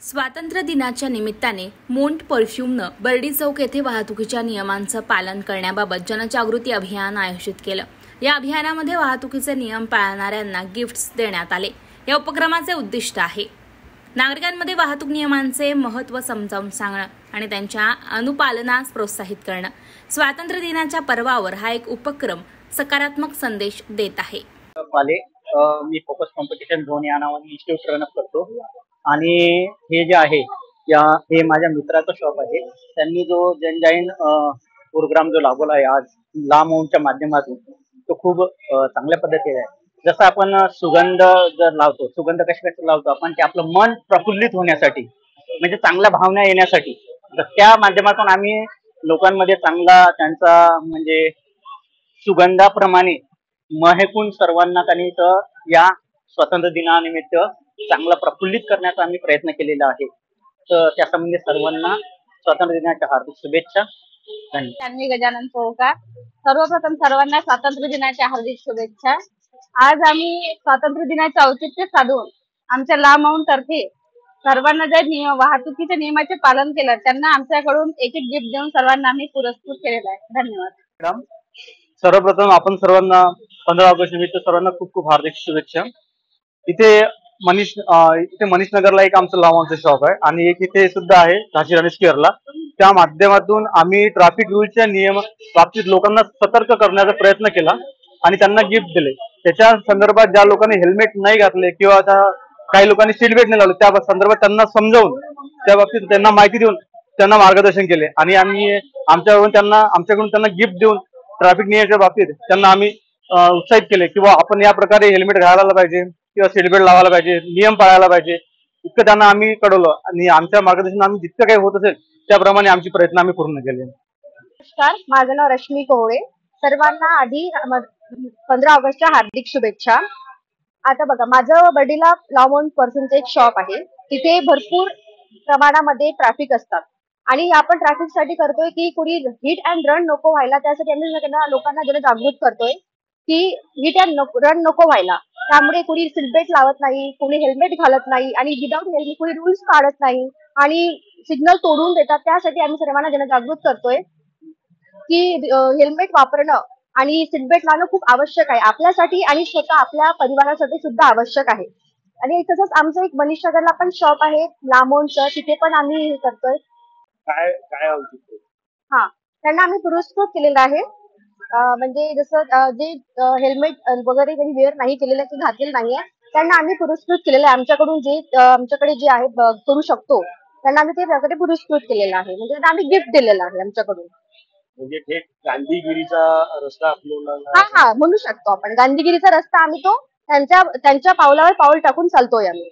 स्वातंत्र्य दिनाच्या निमित्ताने मोंट परफ्यूमनं बर्डी चौक येथे वाहतुकीच्या नियमांचं पालन करण्याबाबत जनजागृती अभियान आयोजित केलं। या अभियानामध्ये वाहतुकीचे नियम पाळणाऱ्यांना गिफ्ट्स देण्यात आले। या उपक्रमाचे उद्दिष्ट आहे नागरिकांमध्ये वाहतूक नियमांचे महत्त्व समजावून सांगणं आणि त्यांच्या अनुपालनास प्रोत्साहित करणं। स्वातंत्र्य दिनाच्या पर्वावर हा एक उपक्रम सकारात्मक संदेश देत आहे। मी फोकस कॉम्पिटिशन झोन या नावाने इन्स्टिट्यूट रन करतो आणि हे जे आहे हे माझ्या मित्राचं शॉप आहे। त्यांनी जो जनजाईन प्रोग्राम जो राबवला आहे आज ला माउंटच्या माध्यमातून तो खूप चांगल्या पद्धतीने आहे। जसं आपण सुगंध जर लावतो, सुगंध कशासाठी लावतो आपण, की आपलं मन प्रफुल्लित होण्यासाठी, म्हणजे चांगल्या भावना येण्यासाठी। तर त्या माध्यमातून आम्ही लोकांमध्ये चांगला त्यांचा म्हणजे सुगंधाप्रमाणे महकून सर्वांना काही या स्वातंत्र्य दिनानिमित्त चांगला प्रफुल्लित करण्याचा आम्ही प्रयत्न केलेला आहे। तर त्यासंबंधी सर्वांना स्वातंत्र्य दिनाच्या हार्दिक शुभेच्छा। धन्यवाद। मी गजानन पोहकार। सर्वप्रथम सर्वांना स्वातंत्र्य दिनाच्या हार्दिक शुभेच्छा। आज आम्ही स्वातंत्र्य दिनाचे औचित्य साधून आमच्या ला माउंट तर्फे सर्वांना जे वाहतुकीच्या नियमाचे पालन केलं त्यांना आमच्याकडून एक गिफ्ट देऊन सर्वांना आम्ही पुरस्कृत केलेला आहे। धन्यवाद। सर्वप्रथम आपण सर्वांना 15 ऑगस्ट निमित्त सर्वांना खूप खूप हार्दिक शुभेच्छा। इथे मनीष नगरला एक आमचं ला माउंटचं शॉप आहे आणि एक इथे सुद्धा आहे झाशी रमेश केअरला। त्या माध्यमातून आम्ही ट्रॅफिक रूलच्या नियम बाबतीत लोकांना सतर्क करण्याचा प्रयत्न केला आणि त्यांना गिफ्ट दिले। त्याच्या संदर्भात ज्या लोकांनी हेल्मेट नाही घातले किंवा काही लोकांनी सीट बेल्ट नाही लावले त्या संदर्भात त्यांना समजावून त्या बाबतीत त्यांना माहिती देऊन त्यांना मार्गदर्शन केले आणि आम्ही आमच्याकडून त्यांना गिफ्ट देऊन ट्रॅफिक नियमाच्या बाबतीत त्यांना आम्ही उत्साहित केले किंवा आपण या प्रकारे हेल्मेट घालायला पाहिजे किंवा सीट बेल्ट लावायला पाहिजे, नियम पाळायला पाहिजे, इतकं त्यांना आम्ही कळवलं आणि आमच्या मार्गदर्शन आम्ही जितकं काही होत असेल त्याप्रमाणे आमचे प्रयत्न आम्ही पूर्ण केले। नमस्कार, माझं नाव रश्मी कोहळे। सर्वांना आधी 15 ऑगस्टच्या हार्दिक शुभेच्छा। आता बघा, माझं बर्डीला ला माउंट परफ्यूमचं एक शॉप आहे। तिथे भरपूर प्रमाणामध्ये ट्रॅफिक असतात आणि आपण ट्रॅफिकसाठी करतोय की कोणी हिट अँड रन नको व्हायला, त्यासाठी आम्ही लोकांना जनजागृत करतोय की हिट अँड रन नको व्हायला। त्यामुळे कोणी सीट बेल्ट लावत नाही, कोणी हेल्मेट घालत नाही आणि विदाउट हेल्मेट कोणी रूल्स पाळत नाही आणि सिग्नल तोडून देतात। त्यासाठी आम्ही सर्वांना जनजागृत करतोय की हेल्मेट वापरणं आणि सीट बेल्ट लावणं खूप आवश्यक आहे आपल्यासाठी आणि स्वतः आपल्या परिवारासाठी सुद्धा आवश्यक आहे। आणि तसंच आमचं एक मनीष नगरला पण शॉप आहे ला माउंटचं, तिथे पण आम्ही करतोय। त्यांना आम्ही पुरस्कृत केलेलं आहे। म्हणजे जसं जे हेल्मेट वगैरे त्यांनी वेअर नाही केलेलं की घातलेलं नाहीये त्यांना आम्ही पुरस्कृत केलेलं आहे। आमच्याकडे जे आहे करू शकतो त्यांना आम्ही ते प्रकारे पुरस्कृत केलेलं आहे, म्हणजे त्यांना आम्ही गिफ्ट दिलेलं आहे आमच्याकडून। म्हणजे थेट गांधीगिरीचा रस्ता म्हणू शकतो आपण। गांधीगिरीचा रस्ता आम्ही तो त्यांच्या पावलावर पाऊल टाकून चालतोय आम्ही।